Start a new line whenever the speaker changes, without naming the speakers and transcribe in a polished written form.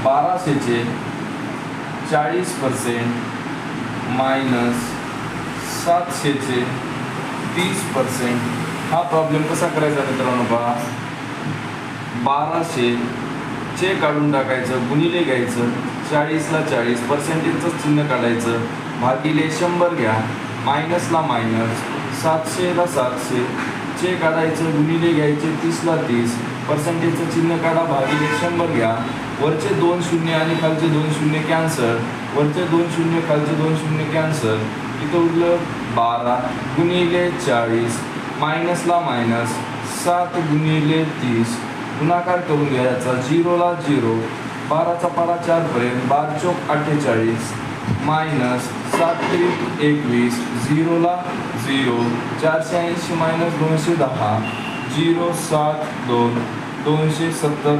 1200चे 40% minus 700चे 30%. हा problem कसा करायचा मित्रांनो पहा. 1200 काढून टाकायचं, गुणिले घ्यायचं, 40ला 40 पर्सेंटेजचं चिन्ह काढायचं, भागिले 100 घ्या, मायनसला मायनस, 700ला 700 काढायचं, गुणिले घ्यायचे, 30ला 30 पर्सेंटेजचं चिन्ह काढा, भागिले 100 घ्या. वरचे 2 शून्य आणि खालचे 2 शून्य कॅन्सल, वरचे 2 शून्य खालचे 2 शून्य कॅन्सल. इथं उरलं 12 गुणिले 40 मायनसला मायनस 7 गुणिले 30 गुणाकार करून घ्यायचा, 0ला 0, 12चा पारा 4 पर्यंत, 12 चौक 48 मायनस 7 त्रिक 21, 0ला 0, 480 मायनस 210, 0 7 2 270